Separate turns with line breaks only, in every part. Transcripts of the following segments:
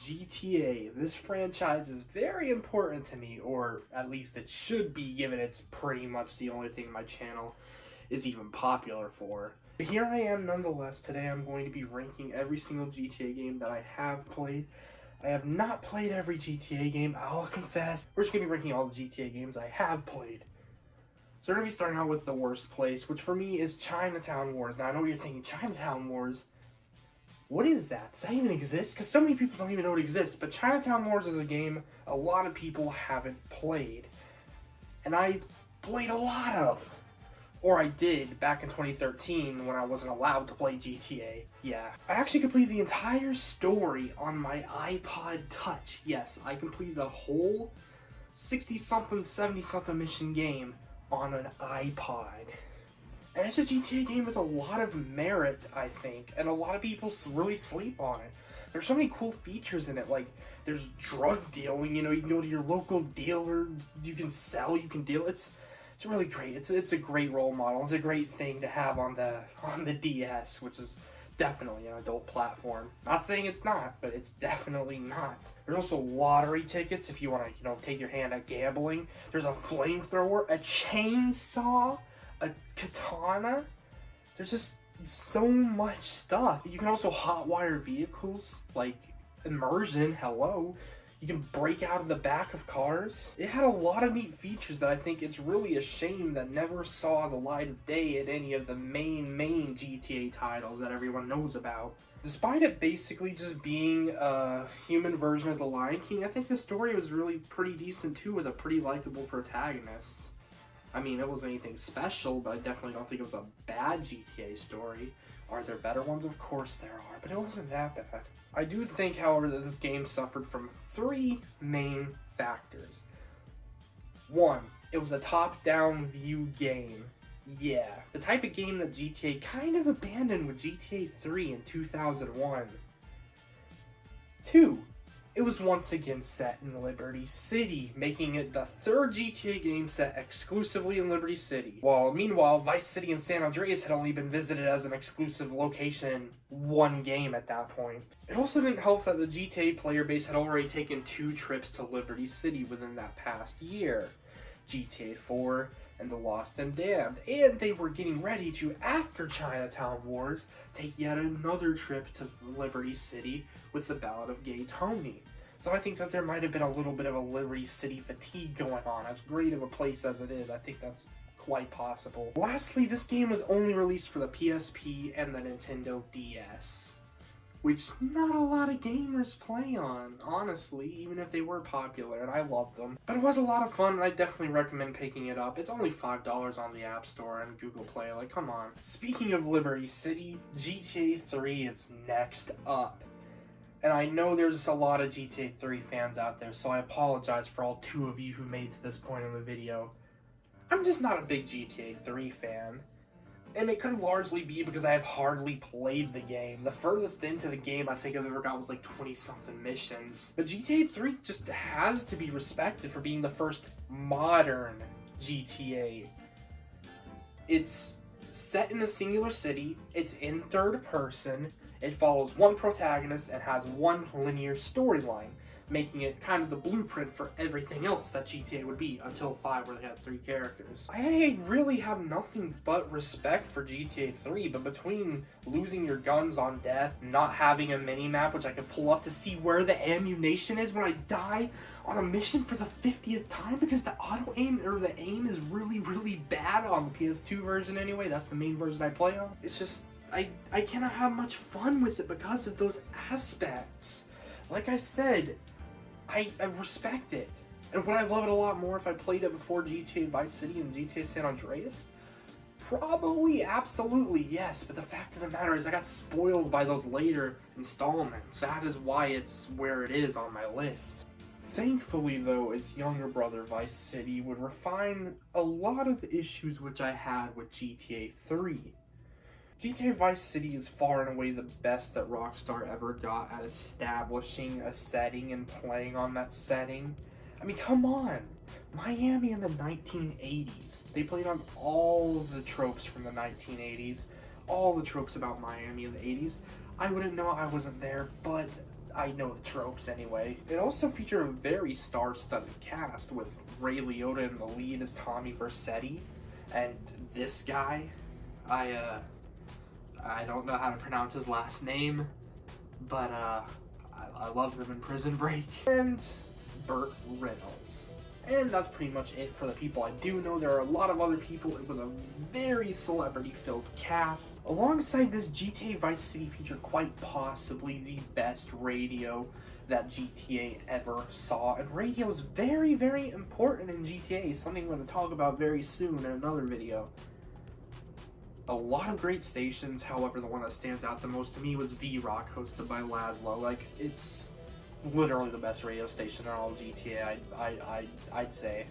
GTA. This franchise is very important to me, or at least it should be, given it's pretty much the only thing my channel is even popular for. But here I am nonetheless. Today I'm going to be ranking every single GTA game that I have played. I have not played every GTA game, I'll confess. We're just going to be ranking all the GTA games I have played. So we're going to be starting out with the worst place, which for me is Chinatown Wars. Now I know what you're thinking, Chinatown Wars? What is that? Does that even exist? Because so many people don't even know it exists. But Chinatown Wars is a game a lot of people haven't played. And I've played a lot of. Or I did back in 2013 when I wasn't allowed to play GTA. Yeah. I actually completed the entire story on my iPod Touch. Yes, I completed a whole 60-something, 70-something mission game on an iPod. And it's a GTA game with a lot of merit, I think, and a lot of people really sleep on it. There's so many cool features in it, like there's drug dealing, you know, you can go to your local dealer, you can sell, you can deal. It's really great. It's a great role model. It's a great thing to have on the DS, which is definitely an adult platform. Not saying it's not, but it's definitely not. There's also lottery tickets if you want to, you know, take your hand at gambling. There's a flamethrower, a chainsaw, a katana. There's just so much stuff. You can also hotwire vehicles, like immersion, hello. You can break out of the back of cars. It had a lot of neat features that I think it's really a shame that never saw the light of day in any of the main GTA titles that everyone knows about. Despite it basically just being a human version of The Lion King, I think the story was really pretty decent too, with a pretty likable protagonist. I mean, it wasn't anything special, but I definitely don't think it was a bad GTA story. Are there better ones? Of course there are, but it wasn't that bad. I do think, however, that this game suffered from three main factors. One, it was a top-down view game. Yeah, the type of game that GTA kind of abandoned with GTA 3 in 2001. Two, it was once again set in Liberty City, making it the third GTA game set exclusively in Liberty City. While meanwhile, Vice City and San Andreas had only been visited as an exclusive location in one game at that point. It also didn't help that the GTA player base had already taken 2 trips to Liberty City within that past year. GTA 4 and The Lost and Damned, and they were getting ready to, after Chinatown Wars, take yet another trip to Liberty City with the Ballad of Gay Tony. So I think that there might have been a little bit of a Liberty City fatigue going on. As great of a place as it is, I think that's quite possible. Lastly, this game was only released for the PSP and the Nintendo DS, which not a lot of gamers play on, honestly, even if they were popular, and I loved them. But it was a lot of fun, and I definitely recommend picking it up. It's only $5 on the App Store and Google Play, like, come on. Speaking of Liberty City, GTA 3 is next up. And I know there's a lot of GTA 3 fans out there, so I apologize for all 2 of you who made it to this point in the video. I'm just not a big GTA 3 fan. And it could largely be because I have hardly played the game. The furthest into the game I think I've ever got was like 20-something missions. But GTA 3 just has to be respected for being the first modern GTA. It's set in a singular city, it's in third person, it follows one protagonist and has one linear storyline, making it kind of the blueprint for everything else that GTA would be until 5, where they had 3 characters. I really have nothing but respect for GTA 3, but between losing your guns on death, not having a mini-map which I can pull up to see where the ammunition is when I die on a mission for the 50th time, because the auto-aim, or the aim is really, really bad on the PS2 version anyway, that's the main version I play on. It's just, I cannot have much fun with it because of those aspects. Like I said, I respect it. And would I love it a lot more if I played it before GTA Vice City and GTA San Andreas? Probably, absolutely, yes. But the fact of the matter is I got spoiled by those later installments. That is why it's where it is on my list. Thankfully, though, its younger brother, Vice City, would refine a lot of the issues which I had with GTA 3. GTA Vice City is far and away the best that Rockstar ever got at establishing a setting and playing on that setting. I mean, come on! Miami in the 1980s. They played on all the tropes from the 1980s, all the tropes about Miami in the 80s. I wouldn't know I wasn't there, but I know the tropes anyway. It also featured a very star-studded cast with Ray Liotta in the lead as Tommy Vercetti, and this guy, I don't know how to pronounce his last name, but I love him in Prison Break, and Burt Reynolds. And that's pretty much it for the people I do know. There are a lot of other people. It was a very celebrity-filled cast. Alongside this, GTA Vice City featured quite possibly the best radio that GTA ever saw. And radio is very, very important in GTA, something I'm going to talk about very soon in another video. A lot of great stations, however, the one that stands out the most to me was V-Rock, hosted by Laszlo. Like, it's literally the best radio station in all of GTA, I'd say.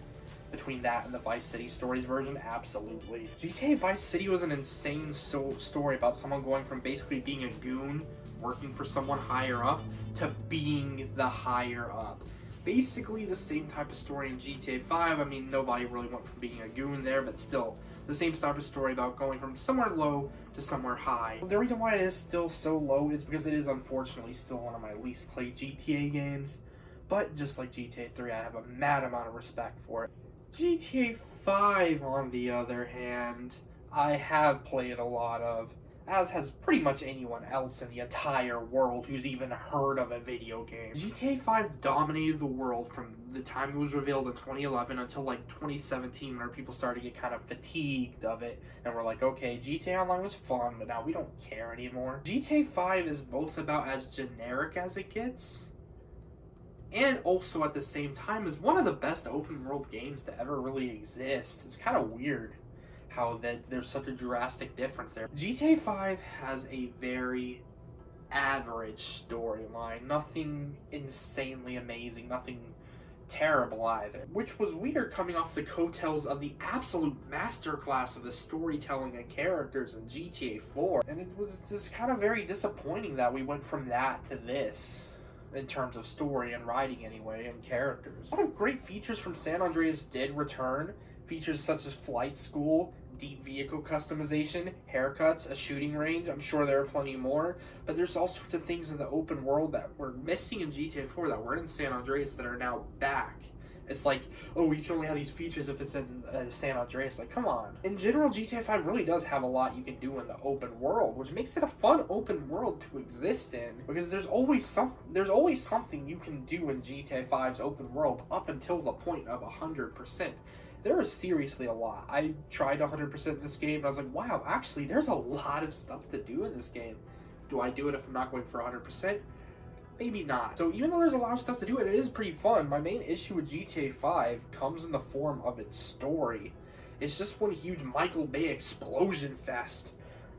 Between that and the Vice City Stories version, absolutely. GTA Vice City was an insane story about someone going from basically being a goon, working for someone higher up, to being the higher up. Basically the same type of story in GTA 5. I mean, nobody really went from being a goon there, but still, the same type of story about going from somewhere low to somewhere high. The reason why it is still so low is because it is unfortunately still one of my least played GTA games. But just like GTA 3, I have a mad amount of respect for it. GTA 5, on the other hand, I have played a lot of, as has pretty much anyone else in the entire world who's even heard of a video game. GTA 5 dominated the world from the time it was revealed in 2011 until like 2017, where people started to get kind of fatigued of it and were like, okay, GTA Online was fun, but now we don't care anymore. GTA 5 is both about as generic as it gets, and also at the same time is one of the best open world games to ever really exist. It's kind of weird how that there's such a drastic difference there. GTA 5 has a very average storyline, nothing insanely amazing, nothing terrible either, which was weird coming off the coattails of the absolute masterclass of the storytelling and characters in GTA 4. And it was just kind of very disappointing that we went from that to this, in terms of story and writing anyway, and characters. A lot of great features from San Andreas did return. Features such as flight school, deep vehicle customization, haircuts, a shooting range. I'm sure there are plenty more, but there's all sorts of things in the open world that were missing in GTA 4 that were in San Andreas that are now back. It's like, oh, you can only have these features if it's in San Andreas. Like, come on. In general, GTA 5 really does have a lot you can do in the open world, which makes it a fun open world to exist in, because there's always something you can do in GTA 5's open world up until the point of 100%. There is seriously a lot. I tried 100% this game, and I was like, wow, actually, there's a lot of stuff to do in this game. Do I do it if I'm not going for 100%? Maybe not. So even though there's a lot of stuff to do, and it is pretty fun, my main issue with GTA 5 comes in the form of its story. It's just one huge Michael Bay explosion fest.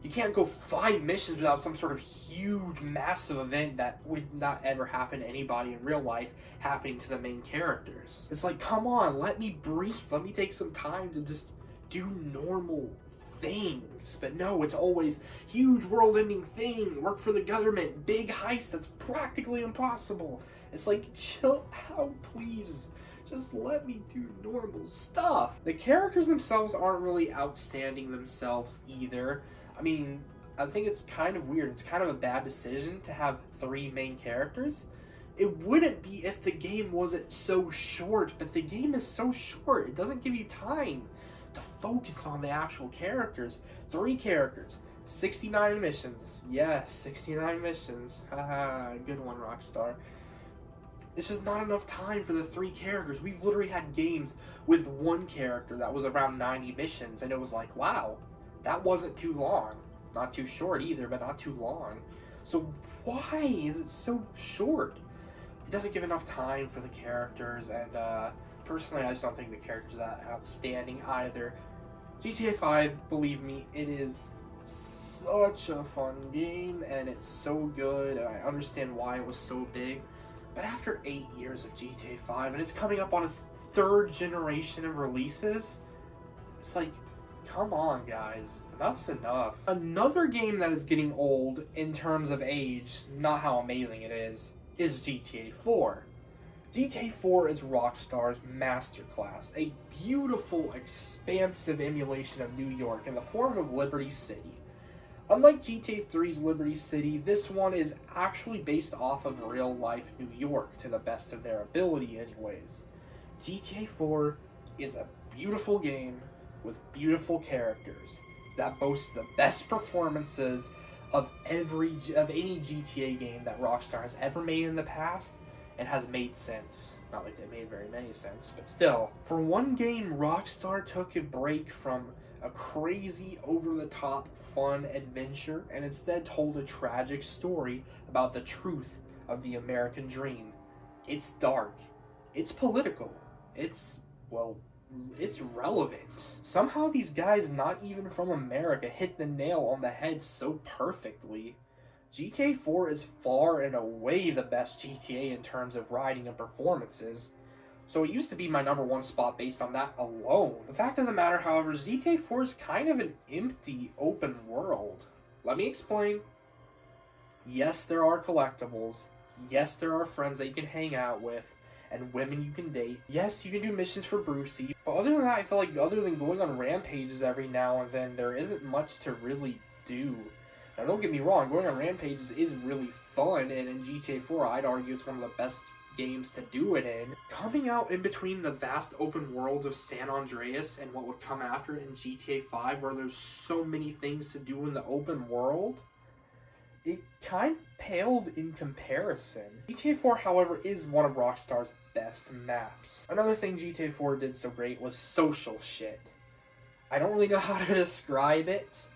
You can't go 5 missions without some sort of huge, massive event that would not ever happen to anybody in real life happening to the main characters. It's like, come on, let me breathe. Let me take some time to just do normal things. But no, it's always huge world-ending thing, work for the government, big heist that's practically impossible. It's like, chill out, please. Just let me do normal stuff. The characters themselves aren't really outstanding themselves either. I mean, I think it's kind of weird. It's kind of a bad decision to have 3 main characters. It wouldn't be if the game wasn't so short, but the game is so short. It doesn't give you time to focus on the actual characters. 3 characters, 69 missions. Yes, 69 missions. Haha, good one, Rockstar. It's just not enough time for the 3 characters. We've literally had games with 1 character that was around 90 missions, and it was like, wow, that wasn't too long. Not too short either, but not too long. So why is it so short? It doesn't give enough time for the characters, and personally, I just don't think the characters are that outstanding either. GTA 5, believe me, it is such a fun game, and it's so good, and I understand why it was so big. But after 8 years of GTA 5, and it's coming up on its 3rd generation of releases, it's like, come on, guys. Enough's enough. Another game that is getting old in terms of age, not how amazing it is GTA 4. GTA 4 is Rockstar's masterclass, a beautiful, expansive emulation of New York in the form of Liberty City. Unlike GTA 3's Liberty City, this one is actually based off of real-life New York, to the best of their ability anyways. GTA 4 is a beautiful game with beautiful characters that boasts the best performances of any GTA game that Rockstar has ever made in the past and has made since. Not like they made very many since, but still. For one game, Rockstar took a break from a crazy, over-the-top, fun adventure and instead told a tragic story about the truth of the American dream. It's dark. It's political. It's relevant. Somehow these guys not even from America hit the nail on the head so perfectly. GTA 4 is far and away the best GTA in terms of writing and performances, so it used to be my #1 spot based on that alone. The fact of the matter, however, is GTA 4 is kind of an empty open world. Let me explain. Yes, there are collectibles. Yes, there are friends that you can hang out with, and women you can date. Yes, you can do missions for Brucey, but other than that, I feel like other than going on rampages every now and then, there isn't much to really do. Now, don't get me wrong, going on rampages is really fun, and in GTA 4, I'd argue it's one of the best games to do it in. Coming out in between the vast open worlds of San Andreas and what would come after in GTA 5, where there's so many things to do in the open world, it kind of paled in comparison. GTA 4, however, is one of Rockstar's best maps. Another thing GTA 4 did so great was social shit. I don't really know how to describe it,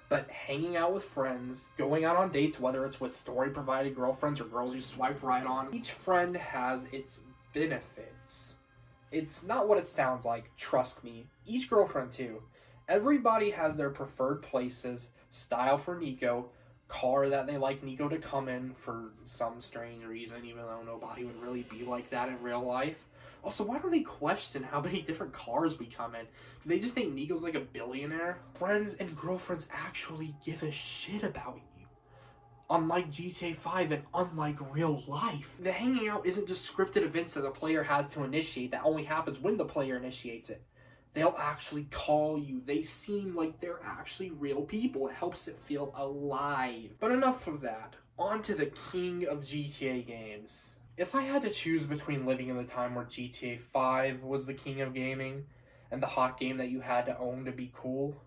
but hanging out with friends, going out on dates, whether it's with story-provided girlfriends or girls you swiped right on, each friend has its benefits. It's not what it sounds like, trust me. Each girlfriend, too. Everybody has their preferred places, style for Nico, car that they like Nico to come in for some strange reason, even though nobody would really be like that in real life. Also, why don't they question how many different cars we come in? Do they just think Nico's like a billionaire? Friends and girlfriends actually give a shit about you. Unlike GTA 5 and unlike real life. The hanging out isn't just scripted events that the player has to initiate that only happens when the player initiates it. They'll actually call you. They seem like they're actually real people. It helps it feel alive. But enough of that. On to the king of GTA games. If I had to choose between living in the time where GTA 5 was the king of gaming and the hot game that you had to own to be cool,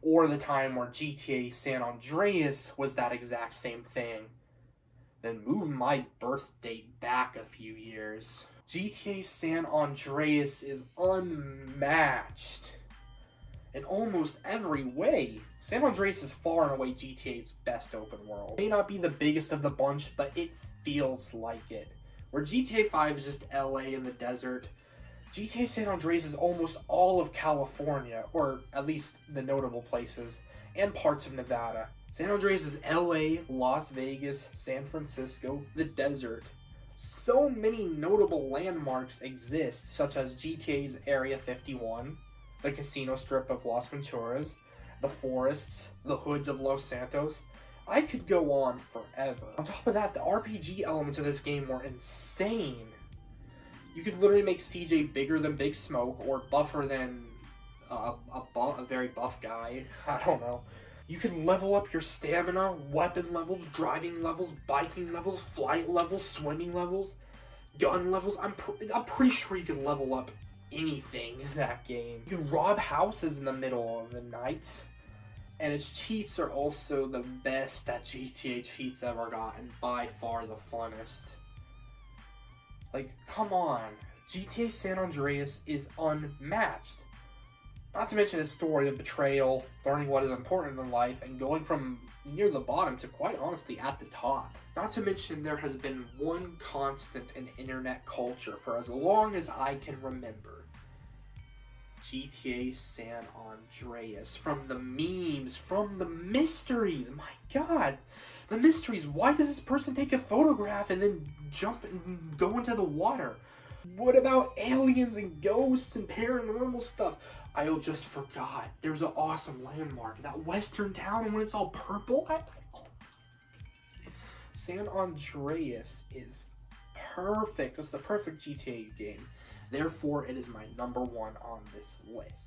or the time where GTA San Andreas was that exact same thing, then move my birth date back a few years. GTA San Andreas is unmatched in almost every way. San Andreas is far and away GTA's best open world. It may not be the biggest of the bunch, but it feels like it. Where GTA 5 is just LA in the desert, GTA San Andreas is almost all of California, or at least the notable places, and parts of Nevada. San Andreas is LA, Las Vegas, San Francisco, the desert. So many notable landmarks exist, such as GTA's Area 51, the casino strip of Las Venturas, the forests, the hoods of Los Santos. I could go on forever. On top of that, the RPG elements of this game were insane. You could literally make CJ bigger than Big Smoke, or buffer than a very buff guy. I don't know. You could level up your stamina, weapon levels, driving levels, biking levels, flight levels, swimming levels, gun levels. I'm pretty sure you could level up anything in that game. You can rob houses in the middle of the night. And its cheats are also the best that GTA cheats ever got, and by far the funnest. Like, come on. GTA San Andreas is unmatched. Not to mention its story of betrayal, learning what is important in life, and going from near the bottom to quite honestly at the top. Not to mention there has been one constant in internet culture for as long as I can remember. GTA San Andreas. From the memes, from the mysteries. My god. The mysteries. Why does this person take a photograph and then jump and go into the water? What about aliens and ghosts and paranormal stuff? I just forgot. There's an awesome landmark. That western town, and when it's all purple. San Andreas is perfect. It's the perfect GTA game. Therefore, it is my #1 on this list.